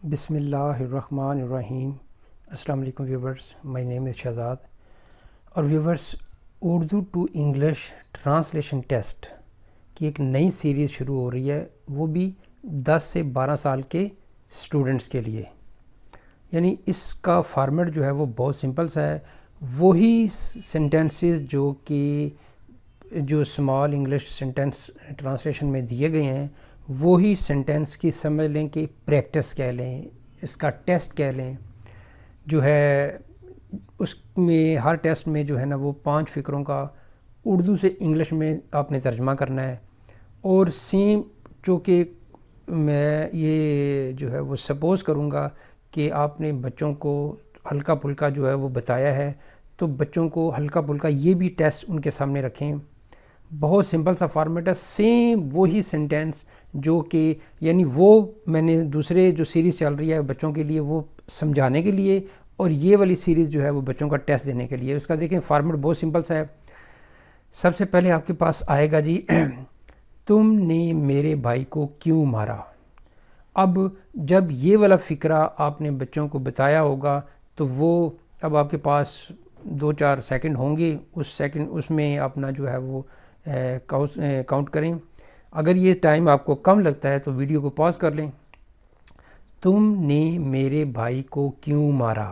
بسم اللہ الرحمن الرحیم۔ السلام علیکم viewers, my name is Shahzad. اور viewers, Urdu to English translation test کی ایک نئی سیریز شروع ہو رہی ہے، وہ بھی 10 سے 12 سال کے اسٹوڈنٹس کے لیے۔ یعنی اس کا فارمیٹ جو ہے وہ بہت سمپل سا ہے، وہی سینٹنسز جو اسمال انگلش سینٹنس ٹرانسلیشن میں دیے گئے ہیں، وہی سینٹنس کی سمجھ لیں کہ پریکٹس کہہ لیں، اس کا ٹیسٹ کہہ لیں جو ہے۔ اس میں ہر ٹیسٹ میں جو ہے نا وہ 5 فقروں کا اردو سے انگلش میں آپ نے ترجمہ کرنا ہے۔ اور سیم چونکہ میں یہ جو ہے وہ سپوز کروں گا کہ آپ نے بچوں کو ہلکا پھلکا جو ہے وہ بتایا ہے، تو بچوں کو ہلکا پھلکا یہ بھی ٹیسٹ ان کے سامنے رکھیں۔ بہت سمپل سا فارمیٹ ہے، سیم وہی سینٹنس جو کہ یعنی وہ میں نے دوسرے جو سیریز چل رہی ہے بچوں کے لیے وہ سمجھانے کے لیے، اور یہ والی سیریز جو ہے وہ بچوں کا ٹیسٹ دینے کے لیے۔ اس کا دیکھیں فارمیٹ بہت سمپل سا ہے۔ سب سے پہلے آپ کے پاس آئے گا جی تم نے میرے بھائی کو کیوں مارا۔ اب جب یہ والا فقرہ آپ نے بچوں کو بتایا ہوگا تو وہ اب آپ کے پاس 2-4 سیکنڈ ہوں گے، اس میں اپنا جو ہے وہ کاؤنٹ کریں۔ اگر یہ ٹائم آپ کو کم لگتا ہے تو ویڈیو کو پاز کر لیں۔ تم نے میرے بھائی کو کیوں مارا؟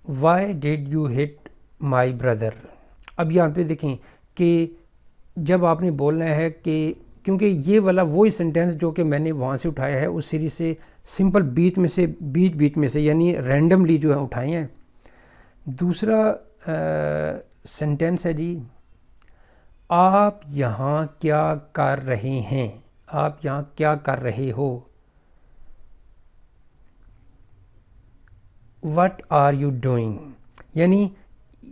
Why did you hit my brother؟ اب یہاں پہ دیکھیں کہ جب آپ نے بولنا ہے کہ کیونکہ یہ والا وہی سینٹینس جو کہ میں نے وہاں سے اٹھایا ہے اس سیریز سے، سمپل بیچ میں سے یعنی رینڈملی جو ہے اٹھائے ہیں۔ دوسرا سینٹینس ہے جی، آپ یہاں کیا کر رہے ہیں؟ آپ یہاں کیا کر رہے ہو؟ What are you doing؟ یعنی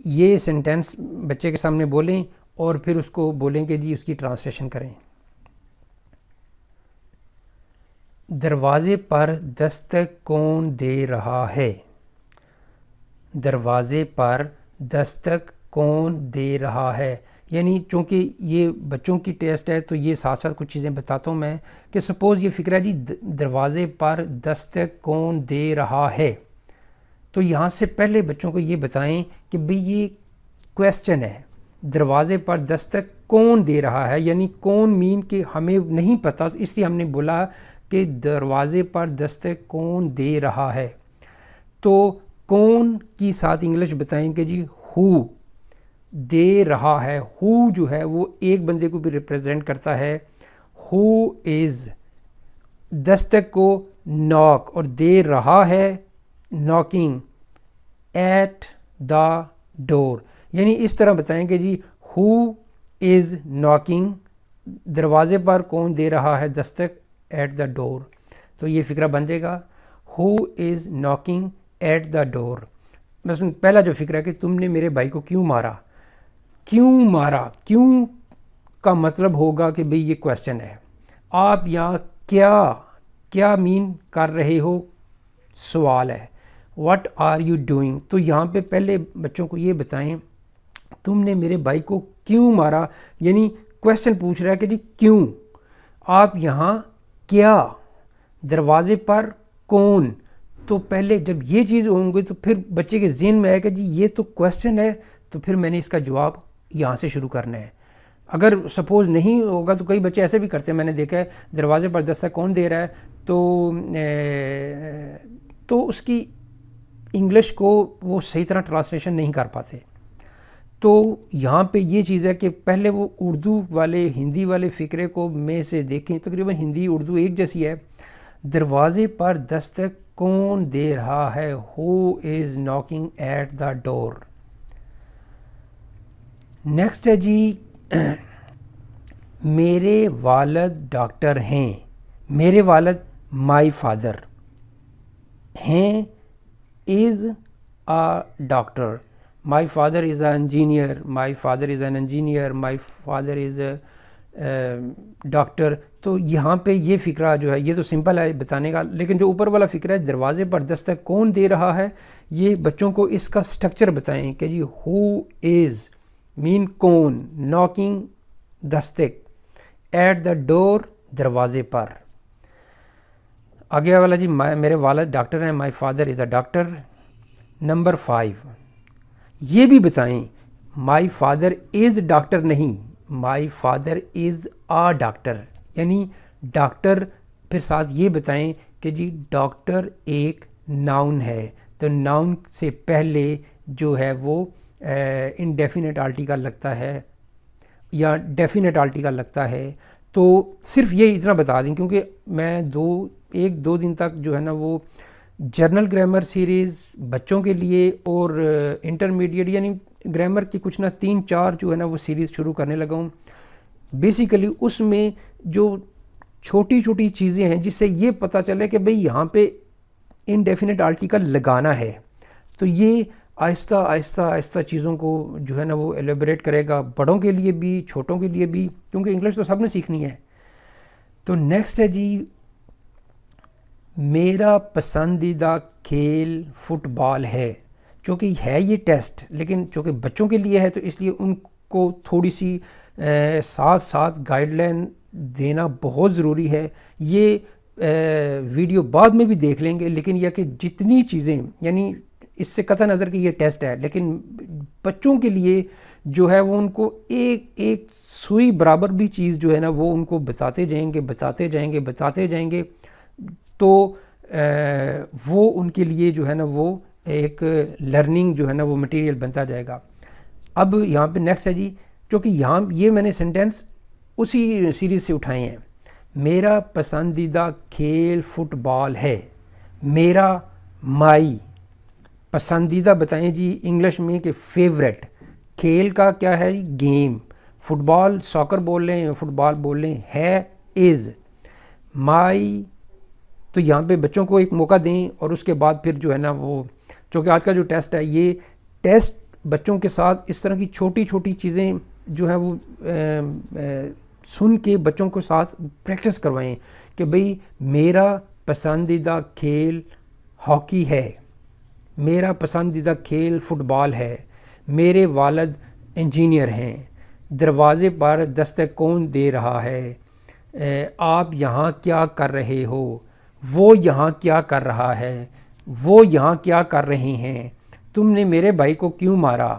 یہ سینٹینس بچے کے سامنے بولیں اور پھر اس کو بولیں کہ جی اس کی ٹرانسلیشن کریں۔ دروازے پر دستک کون دے رہا ہے؟ دروازے پر دستک کون دے رہا ہے؟ یعنی چونکہ یہ بچوں کی ٹیسٹ ہے تو یہ ساتھ ساتھ کچھ چیزیں بتاتا ہوں میں کہ سپوز یہ فکر ہے جی دروازے پر دستک کون دے رہا ہے، تو یہاں سے پہلے بچوں کو یہ بتائیں کہ بھئی یہ کویسچن ہے، دروازے پر دستک کون دے رہا ہے، یعنی کون مین کہ ہمیں نہیں پتہ، اس لیے ہم نے بولا کہ دروازے پر دستک کون دے رہا ہے۔ تو کون کی ساتھ انگلش بتائیں کہ جی ہو دے رہا ہے۔ ہو جو ہے وہ ایک بندے کو بھی ریپریزنٹ کرتا ہے، ہو از۔ دستک کو ناک اور دے رہا ہے ناکنگ ایٹ دا ڈور، یعنی اس طرح بتائیں کہ جی ہو از ناکنگ، دروازے پر کون دے رہا ہے دستک ایٹ دا ڈور۔ تو یہ فقرہ بن جائے گا ہو از ناکنگ ایٹ دا ڈور۔ مثلا پہلا جو فقرہ ہے کہ تم نے میرے بھائی کو کیوں مارا۔ کیوں مارا، کیوں کا مطلب ہوگا کہ بھئی یہ کویسچن ہے۔ آپ یہاں کیا مین کر رہے ہو، سوال ہے۔ واٹ آر یو ڈوئنگ، تو یہاں پہ پہلے بچوں کو یہ بتائیں تم نے میرے بھائی کو کیوں مارا، یعنی کویسچن پوچھ رہا ہے کہ جی کیوں۔ آپ یہاں کیا، دروازے پر کون، تو پہلے جب یہ چیز ہوں گی تو پھر بچے کے ذہن میں آئے کہ جی یہ تو کویسچن ہے، تو پھر میں نے اس کا جواب یہاں سے شروع کرنا ہے۔ اگر سپوز نہیں ہوگا تو کئی بچے ایسے بھی کرتے ہیں، میں نے دیکھا ہے دروازے پر دستک کون دے رہا ہے تو اس کی انگلش کو وہ صحیح طرح ٹرانسلیشن نہیں کر پاتے۔ تو یہاں پہ یہ چیز ہے کہ پہلے وہ اردو والے ہندی والے فقرے کو میں سے دیکھیں، تقریباً ہندی اردو ایک جیسی ہے۔ دروازے پر دستک کون دے رہا ہے، who is knocking at the door. Next ہے جی میرے والد ڈاکٹر ہیں۔ میرے والد مائی فادر ہیں، is a doctor. My father is a engineer, my father is an engineer, my father is a doctor. تو یہاں پہ یہ فقرہ جو ہے یہ تو سمپل ہے بتانے کا، لیکن جو اوپر والا فقرہ ہے دروازے پر دستک کون دے رہا ہے، یہ بچوں کو اس کا سٹرکچر بتائیں کہ جی ہو از مین کون، ناکنگ دستک، ایٹ دا ڈور دروازے پر۔ آگے والا جی میرے والد ڈاکٹر ہیں, my father is a doctor. Number 5 یہ بھی بتائیں مائی فادر از ڈاکٹر نہیں, my father is a doctor, یعنی ڈاکٹر پھر ساتھ یہ بتائیں کہ جی ڈاکٹر ایک ناؤن ہے, تو ناؤن سے پہلے جو ہے وہ انڈیفینٹ آرٹیکل لگتا ہے یا ڈیفینٹ آرٹیکل لگتا ہے. تو صرف یہ اتنا بتا دیں, کیونکہ میں 1-2 دن تک جو ہے نا وہ جرنل گرامر سیریز بچوں کے لیے اور انٹرمیڈیٹ یعنی گرامر کی کچھ نہ 3-4 جو ہے نا وہ سیریز شروع کرنے لگا ہوں. بیسیکلی اس میں جو چھوٹی چھوٹی چیزیں ہیں جس سے یہ پتہ چلے کہ بھئی یہاں پہ انڈیفینٹ آرٹیکل لگانا ہے, تو یہ آہستہ آہستہ آہستہ چیزوں کو جو ہے نا وہ ایلیبریٹ کرے گا, بڑوں کے لیے بھی چھوٹوں کے لیے بھی, کیونکہ انگلش تو سب نے سیکھنی ہے. تو نیکسٹ ہے جی میرا پسندیدہ کھیل فٹ بال ہے. چونکہ ہے یہ ٹیسٹ, لیکن چونکہ بچوں کے لیے ہے تو اس لیے ان کو تھوڑی سی ساتھ ساتھ گائیڈ لائن دینا بہت ضروری ہے. یہ ویڈیو بعد میں بھی دیکھ لیں گے, لیکن یہ کہ جتنی چیزیں یعنی اس سے قطع نظر کہ یہ ٹیسٹ ہے, لیکن بچوں کے لیے جو ہے وہ ان کو ایک سوئی برابر بھی چیز جو ہے نا وہ ان کو بتاتے جائیں گے, تو وہ ان کے لیے جو ہے نا وہ ایک لرننگ جو ہے نا وہ مٹیریل بنتا جائے گا. اب یہاں پہ نیکسٹ ہے جی, چونکہ یہاں یہ میں نے سینٹینس اسی سیریز سے اٹھائے ہیں. میرا پسندیدہ کھیل فٹ بال ہے. میرا مائی پسندیدہ بتائیں جی انگلش میں کہ فیوریٹ. کھیل کا کیا ہے گیم, فٹ بال ساکر بول لیں یا فٹ بال بول لیں, ہے از. مائی تو یہاں پہ بچوں کو ایک موقع دیں اور اس کے بعد پھر جو ہے نا وہ, چونکہ آج کا جو ٹیسٹ ہے یہ ٹیسٹ بچوں کے ساتھ اس طرح کی چھوٹی چھوٹی چیزیں جو ہیں وہ سن کے بچوں کے ساتھ پریکٹس کروائیں کہ بھئی میرا پسندیدہ کھیل ہاکی ہے, میرا پسندیدہ کھیل فٹ بال ہے, میرے والد انجینئر ہیں, دروازے پر دستک کون دے رہا ہے, آپ یہاں کیا کر رہے ہو, وہ یہاں کیا کر رہا ہے, وہ یہاں کیا کر رہے ہیں, تم نے میرے بھائی کو کیوں مارا,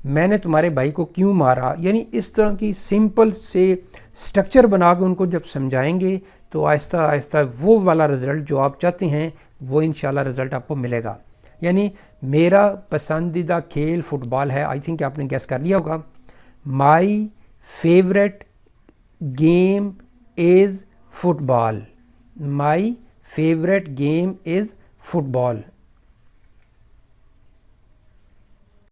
میں نے تمہارے بھائی کو کیوں مارا. یعنی اس طرح کی سمپل سے سٹرکچر بنا کے ان کو جب سمجھائیں گے تو آہستہ آہستہ وہ والا رزلٹ جو آپ چاہتے ہیں وہ انشاءاللہ رزلٹ آپ کو ملے گا. یعنی میرا پسندیدہ کھیل فٹ بال ہے, آئی تھنک آپ نے گیس کر لیا ہوگا. My favourite game is football. My favourite game is fit ball.